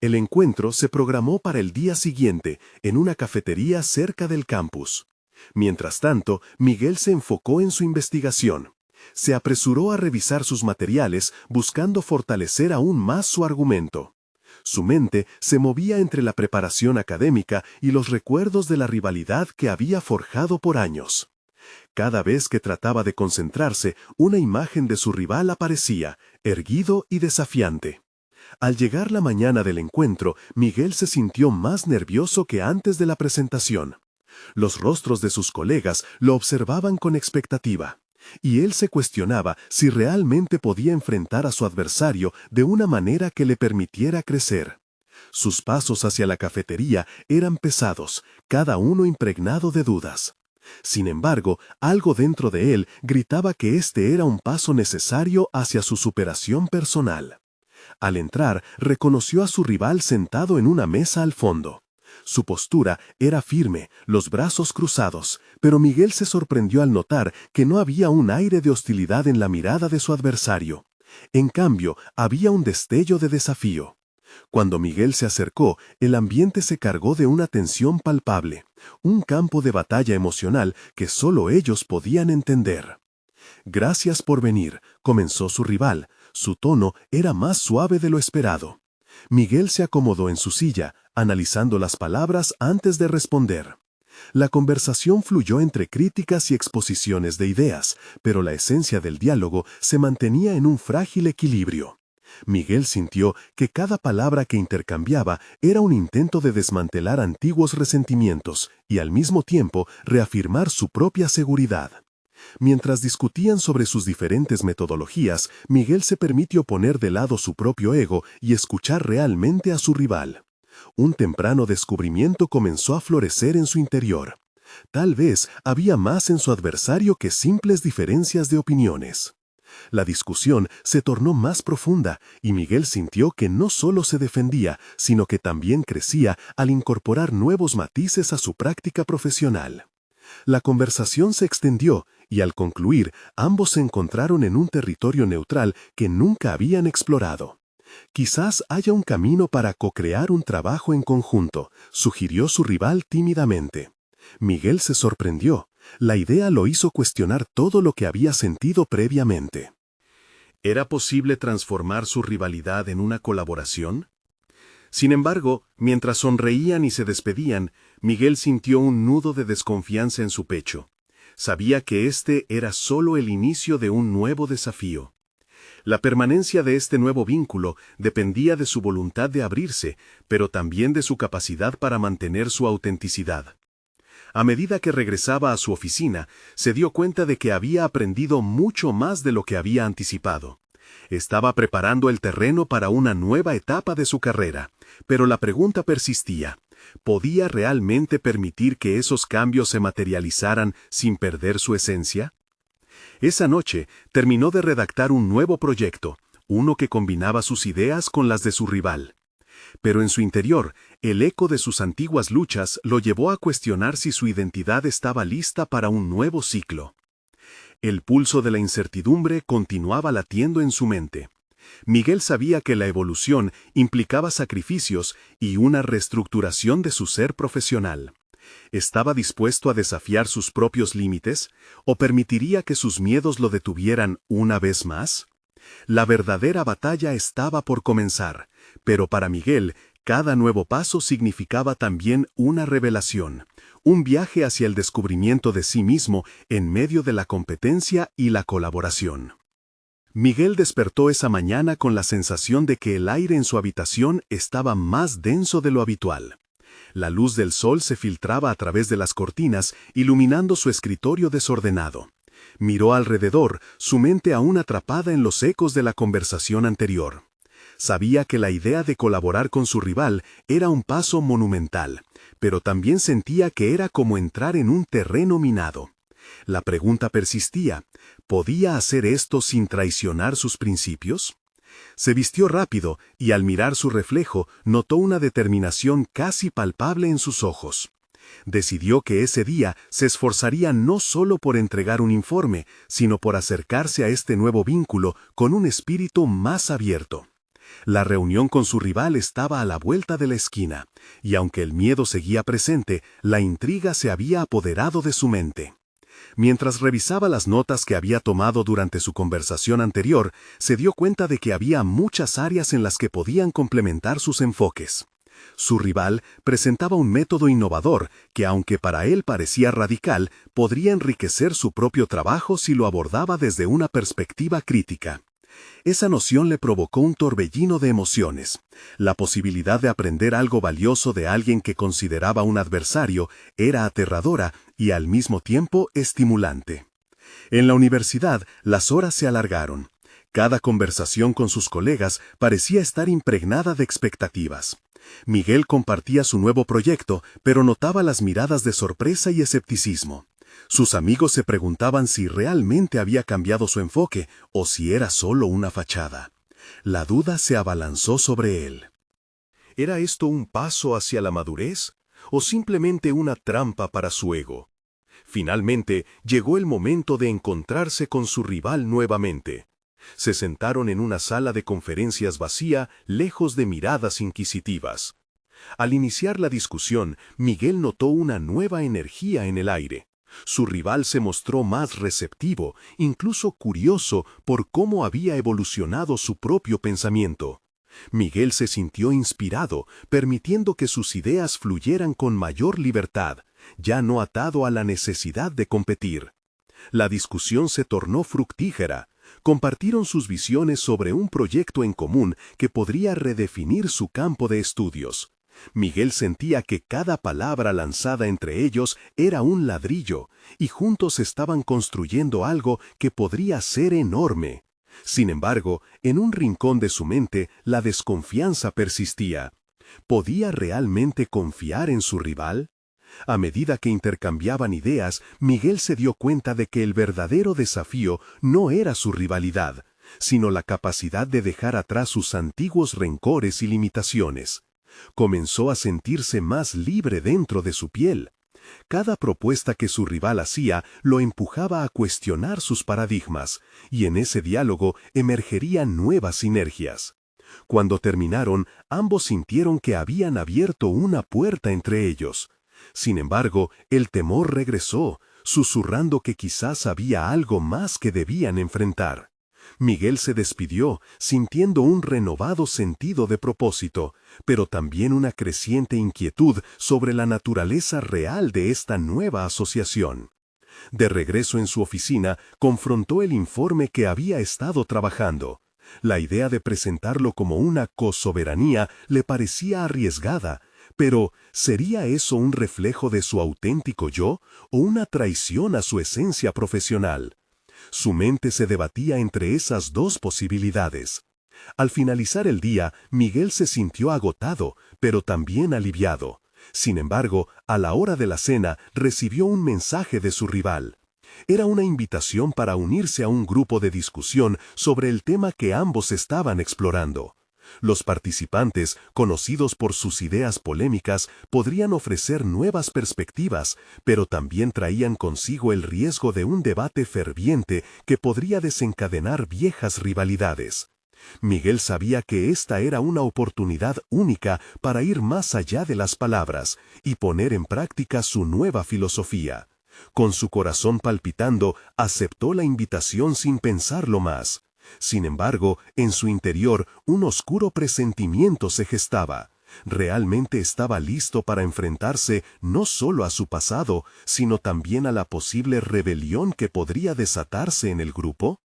El encuentro se programó para el día siguiente, en una cafetería cerca del campus. Mientras tanto, Miguel se enfocó en su investigación. Se apresuró a revisar sus materiales, buscando fortalecer aún más su argumento. Su mente se movía entre la preparación académica y los recuerdos de la rivalidad que había forjado por años. Cada vez que trataba de concentrarse, una imagen de su rival aparecía, erguido y desafiante. Al llegar la mañana del encuentro, Miguel se sintió más nervioso que antes de la presentación. Los rostros de sus colegas lo observaban con expectativa, y él se cuestionaba si realmente podía enfrentar a su adversario de una manera que le permitiera crecer. Sus pasos hacia la cafetería eran pesados, cada uno impregnado de dudas. Sin embargo, algo dentro de él gritaba que este era un paso necesario hacia su superación personal. Al entrar, reconoció a su rival sentado en una mesa al fondo. Su postura era firme, los brazos cruzados, pero Miguel se sorprendió al notar que no había un aire de hostilidad en la mirada de su adversario. En cambio, había un destello de desafío. Cuando Miguel se acercó, el ambiente se cargó de una tensión palpable, un campo de batalla emocional que solo ellos podían entender. «Gracias por venir», comenzó su rival. Su tono era más suave de lo esperado. Miguel se acomodó en su silla, analizando las palabras antes de responder. La conversación fluyó entre críticas y exposiciones de ideas, pero la esencia del diálogo se mantenía en un frágil equilibrio. Miguel sintió que cada palabra que intercambiaba era un intento de desmantelar antiguos resentimientos y al mismo tiempo reafirmar su propia seguridad. Mientras discutían sobre sus diferentes metodologías, Miguel se permitió poner de lado su propio ego y escuchar realmente a su rival. Un temprano descubrimiento comenzó a florecer en su interior. Tal vez había más en su adversario que simples diferencias de opiniones. La discusión se tornó más profunda y Miguel sintió que no solo se defendía, sino que también crecía al incorporar nuevos matices a su práctica profesional. La conversación se extendió y al concluir, ambos se encontraron en un territorio neutral que nunca habían explorado. Quizás haya un camino para co-crear un trabajo en conjunto, sugirió su rival tímidamente. Miguel se sorprendió. La idea lo hizo cuestionar todo lo que había sentido previamente. ¿Era posible transformar su rivalidad en una colaboración? Sin embargo, mientras sonreían y se despedían, Miguel sintió un nudo de desconfianza en su pecho. Sabía que este era solo el inicio de un nuevo desafío. La permanencia de este nuevo vínculo dependía de su voluntad de abrirse, pero también de su capacidad para mantener su autenticidad. A medida que regresaba a su oficina, se dio cuenta de que había aprendido mucho más de lo que había anticipado. Estaba preparando el terreno para una nueva etapa de su carrera, pero la pregunta persistía. ¿Podía realmente permitir que esos cambios se materializaran sin perder su esencia? Esa noche terminó de redactar un nuevo proyecto, uno que combinaba sus ideas con las de su rival. Pero en su interior, el eco de sus antiguas luchas lo llevó a cuestionar si su identidad estaba lista para un nuevo ciclo. El pulso de la incertidumbre continuaba latiendo en su mente. Miguel sabía que la evolución implicaba sacrificios y una reestructuración de su ser profesional. ¿Estaba dispuesto a desafiar sus propios límites o permitiría que sus miedos lo detuvieran una vez más? La verdadera batalla estaba por comenzar, pero para Miguel, cada nuevo paso significaba también una revelación, un viaje hacia el descubrimiento de sí mismo en medio de la competencia y la colaboración. Miguel despertó esa mañana con la sensación de que el aire en su habitación estaba más denso de lo habitual. La luz del sol se filtraba a través de las cortinas, iluminando su escritorio desordenado. Miró alrededor, su mente aún atrapada en los ecos de la conversación anterior. Sabía que la idea de colaborar con su rival era un paso monumental, pero también sentía que era como entrar en un terreno minado. La pregunta persistía, ¿podía hacer esto sin traicionar sus principios? Se vistió rápido y al mirar su reflejo notó una determinación casi palpable en sus ojos. Decidió que ese día se esforzaría no solo por entregar un informe, sino por acercarse a este nuevo vínculo con un espíritu más abierto. La reunión con su rival estaba a la vuelta de la esquina, y aunque el miedo seguía presente, la intriga se había apoderado de su mente. Mientras revisaba las notas que había tomado durante su conversación anterior, se dio cuenta de que había muchas áreas en las que podían complementar sus enfoques. Su rival presentaba un método innovador que, aunque para él parecía radical, podría enriquecer su propio trabajo si lo abordaba desde una perspectiva crítica. Esa noción le provocó un torbellino de emociones. La posibilidad de aprender algo valioso de alguien que consideraba un adversario era aterradora y al mismo tiempo estimulante. En la universidad, las horas se alargaron. Cada conversación con sus colegas parecía estar impregnada de expectativas. Miguel compartía su nuevo proyecto, pero notaba las miradas de sorpresa y escepticismo. Sus amigos se preguntaban si realmente había cambiado su enfoque o si era solo una fachada. La duda se abalanzó sobre él. ¿Era esto un paso hacia la madurez o simplemente una trampa para su ego? Finalmente, llegó el momento de encontrarse con su rival nuevamente. Se sentaron en una sala de conferencias vacía, lejos de miradas inquisitivas. Al iniciar la discusión, Miguel notó una nueva energía en el aire. Su rival se mostró más receptivo, incluso curioso por cómo había evolucionado su propio pensamiento. Miguel se sintió inspirado, permitiendo que sus ideas fluyeran con mayor libertad, ya no atado a la necesidad de competir. La discusión se tornó fructífera. Compartieron sus visiones sobre un proyecto en común que podría redefinir su campo de estudios. Miguel sentía que cada palabra lanzada entre ellos era un ladrillo, y juntos estaban construyendo algo que podría ser enorme. Sin embargo, en un rincón de su mente, la desconfianza persistía. ¿Podía realmente confiar en su rival? A medida que intercambiaban ideas, Miguel se dio cuenta de que el verdadero desafío no era su rivalidad, sino la capacidad de dejar atrás sus antiguos rencores y limitaciones. Comenzó a sentirse más libre dentro de su piel. Cada propuesta que su rival hacía lo empujaba a cuestionar sus paradigmas, y en ese diálogo emergerían nuevas sinergias. Cuando terminaron, ambos sintieron que habían abierto una puerta entre ellos. Sin embargo, el temor regresó, susurrando que quizás había algo más que debían enfrentar. Miguel se despidió, sintiendo un renovado sentido de propósito, pero también una creciente inquietud sobre la naturaleza real de esta nueva asociación. De regreso en su oficina, confrontó el informe que había estado trabajando. La idea de presentarlo como una cosoberanía le parecía arriesgada, pero ¿sería eso un reflejo de su auténtico yo o una traición a su esencia profesional? Su mente se debatía entre esas dos posibilidades. Al finalizar el día, Miguel se sintió agotado, pero también aliviado. Sin embargo, a la hora de la cena, recibió un mensaje de su rival. Era una invitación para unirse a un grupo de discusión sobre el tema que ambos estaban explorando. Los participantes, conocidos por sus ideas polémicas, podrían ofrecer nuevas perspectivas, pero también traían consigo el riesgo de un debate ferviente que podría desencadenar viejas rivalidades. Miguel sabía que esta era una oportunidad única para ir más allá de las palabras y poner en práctica su nueva filosofía. Con su corazón palpitando, aceptó la invitación sin pensarlo más. Sin embargo, en su interior, un oscuro presentimiento se gestaba. Realmente estaba listo para enfrentarse no solo a su pasado, sino también a la posible rebelión que podría desatarse en el grupo.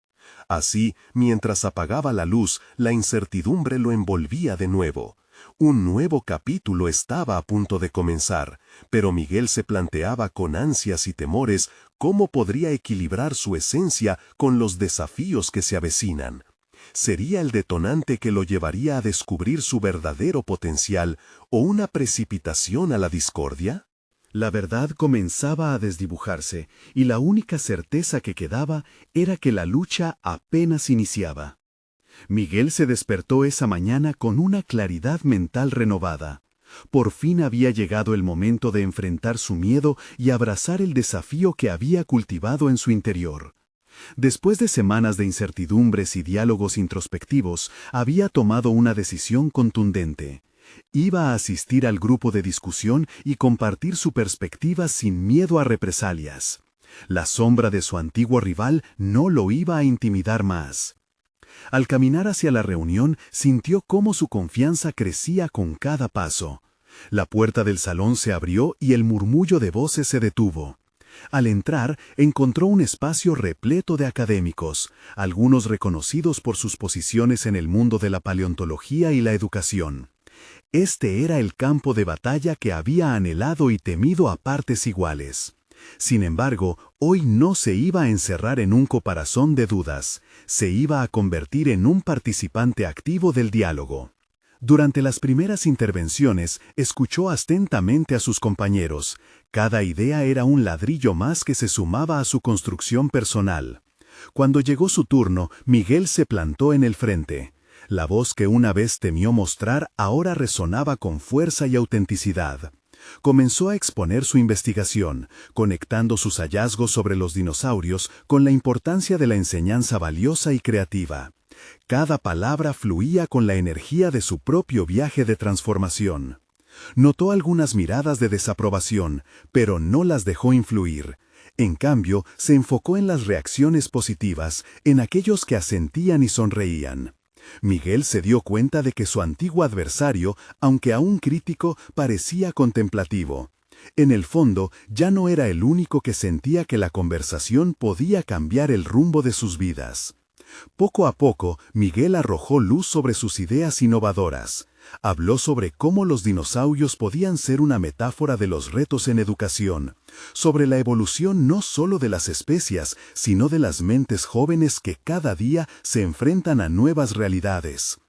Así, mientras apagaba la luz, la incertidumbre lo envolvía de nuevo. Un nuevo capítulo estaba a punto de comenzar, pero Miguel se planteaba con ansias y temores cómo podría equilibrar su esencia con los desafíos que se avecinan. ¿Sería el detonante que lo llevaría a descubrir su verdadero potencial o una precipitación a la discordia? La verdad comenzaba a desdibujarse, y la única certeza que quedaba era que la lucha apenas iniciaba. Miguel se despertó esa mañana con una claridad mental renovada. Por fin había llegado el momento de enfrentar su miedo y abrazar el desafío que había cultivado en su interior. Después de semanas de incertidumbres y diálogos introspectivos, había tomado una decisión contundente. Iba a asistir al grupo de discusión y compartir su perspectiva sin miedo a represalias. La sombra de su antiguo rival no lo iba a intimidar más. Al caminar hacia la reunión, sintió cómo su confianza crecía con cada paso. La puerta del salón se abrió y el murmullo de voces se detuvo. Al entrar, encontró un espacio repleto de académicos, algunos reconocidos por sus posiciones en el mundo de la paleontología y la educación. Este era el campo de batalla que había anhelado y temido a partes iguales. Sin embargo, hoy no se iba a encerrar en un caparazón de dudas, se iba a convertir en un participante activo del diálogo. Durante las primeras intervenciones, escuchó atentamente a sus compañeros. Cada idea era un ladrillo más que se sumaba a su construcción personal. Cuando llegó su turno, Miguel se plantó en el frente. La voz que una vez temió mostrar ahora resonaba con fuerza y autenticidad. Comenzó a exponer su investigación, conectando sus hallazgos sobre los dinosaurios con la importancia de la enseñanza valiosa y creativa. Cada palabra fluía con la energía de su propio viaje de transformación. Notó algunas miradas de desaprobación, pero no las dejó influir. En cambio, se enfocó en las reacciones positivas, en aquellos que asentían y sonreían. Miguel se dio cuenta de que su antiguo adversario, aunque aún crítico, parecía contemplativo. En el fondo, ya no era el único que sentía que la conversación podía cambiar el rumbo de sus vidas. Poco a poco, Miguel arrojó luz sobre sus ideas innovadoras. Habló sobre cómo los dinosaurios podían ser una metáfora de los retos en educación, sobre la evolución no solo de las especies, sino de las mentes jóvenes que cada día se enfrentan a nuevas realidades.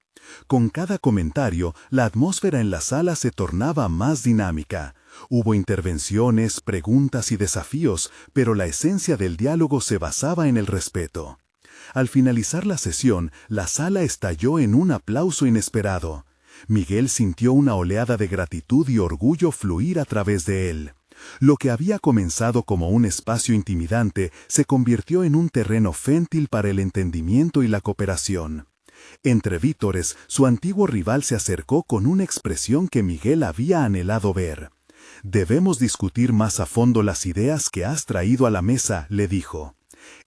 Con cada comentario, la atmósfera en la sala se tornaba más dinámica. Hubo intervenciones, preguntas y desafíos, pero la esencia del diálogo se basaba en el respeto. Al finalizar la sesión, la sala estalló en un aplauso inesperado. Miguel sintió una oleada de gratitud y orgullo fluir a través de él. Lo que había comenzado como un espacio intimidante se convirtió en un terreno fértil para el entendimiento y la cooperación. Entre vítores, su antiguo rival se acercó con una expresión que Miguel había anhelado ver. «Debemos discutir más a fondo las ideas que has traído a la mesa», le dijo.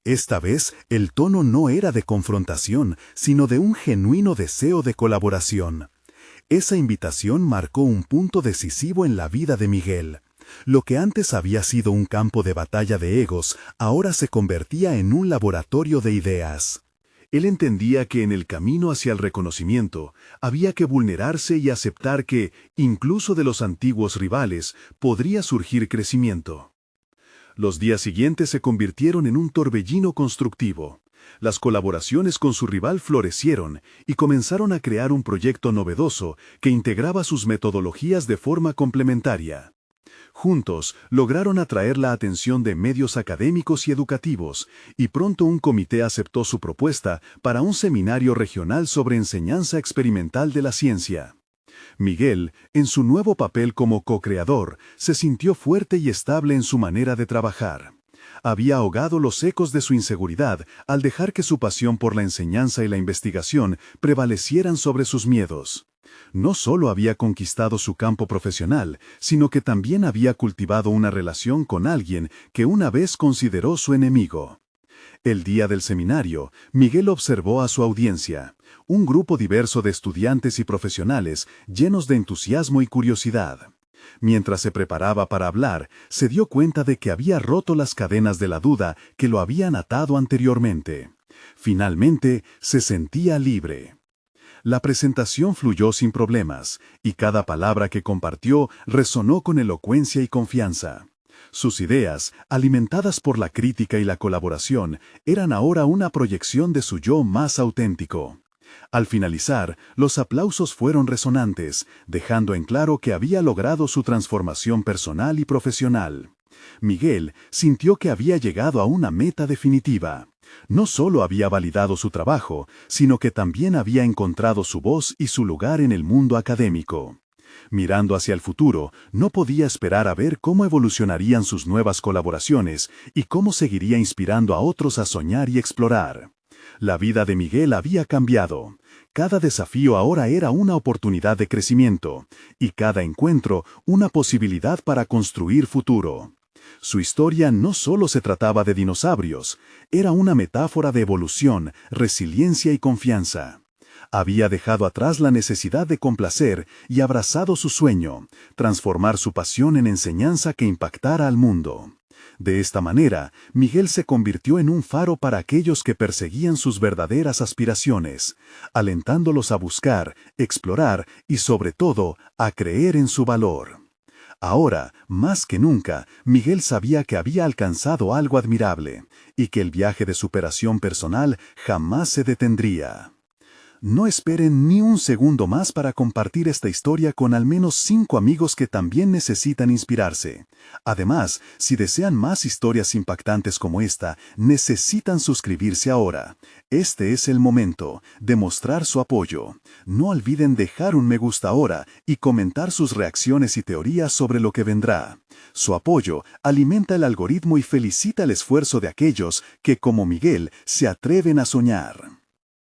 Esta vez, el tono no era de confrontación, sino de un genuino deseo de colaboración. Esa invitación marcó un punto decisivo en la vida de Miguel. Lo que antes había sido un campo de batalla de egos, ahora se convertía en un laboratorio de ideas. Él entendía que en el camino hacia el reconocimiento había que vulnerarse y aceptar que, incluso de los antiguos rivales, podría surgir crecimiento. Los días siguientes se convirtieron en un torbellino constructivo. Las colaboraciones con su rival florecieron y comenzaron a crear un proyecto novedoso que integraba sus metodologías de forma complementaria. Juntos, lograron atraer la atención de medios académicos y educativos, y pronto un comité aceptó su propuesta para un seminario regional sobre enseñanza experimental de la ciencia. Miguel, en su nuevo papel como co-creador, se sintió fuerte y estable en su manera de trabajar. Había ahogado los ecos de su inseguridad al dejar que su pasión por la enseñanza y la investigación prevalecieran sobre sus miedos. No solo había conquistado su campo profesional, sino que también había cultivado una relación con alguien que una vez consideró su enemigo. El día del seminario, Miguel observó a su audiencia, un grupo diverso de estudiantes y profesionales llenos de entusiasmo y curiosidad. Mientras se preparaba para hablar, se dio cuenta de que había roto las cadenas de la duda que lo habían atado anteriormente. Finalmente, se sentía libre. La presentación fluyó sin problemas, y cada palabra que compartió resonó con elocuencia y confianza. Sus ideas, alimentadas por la crítica y la colaboración, eran ahora una proyección de su yo más auténtico. Al finalizar, los aplausos fueron resonantes, dejando en claro que había logrado su transformación personal y profesional. Miguel sintió que había llegado a una meta definitiva. No solo había validado su trabajo, sino que también había encontrado su voz y su lugar en el mundo académico. Mirando hacia el futuro, no podía esperar a ver cómo evolucionarían sus nuevas colaboraciones y cómo seguiría inspirando a otros a soñar y explorar. La vida de Miguel había cambiado. Cada desafío ahora era una oportunidad de crecimiento, y cada encuentro una posibilidad para construir futuro. Su historia no solo se trataba de dinosaurios, era una metáfora de evolución, resiliencia y confianza. Había dejado atrás la necesidad de complacer y abrazado su sueño, transformar su pasión en enseñanza que impactara al mundo. De esta manera, Miguel se convirtió en un faro para aquellos que perseguían sus verdaderas aspiraciones, alentándolos a buscar, explorar y, sobre todo, a creer en su valor. Ahora, más que nunca, Miguel sabía que había alcanzado algo admirable, y que el viaje de superación personal jamás se detendría. No esperen ni un segundo más para compartir esta historia con al menos 5 amigos que también necesitan inspirarse. Además, si desean más historias impactantes como esta, necesitan suscribirse ahora. Este es el momento de mostrar su apoyo. No olviden dejar un me gusta ahora y comentar sus reacciones y teorías sobre lo que vendrá. Su apoyo alimenta el algoritmo y felicita el esfuerzo de aquellos que, como Miguel, se atreven a soñar.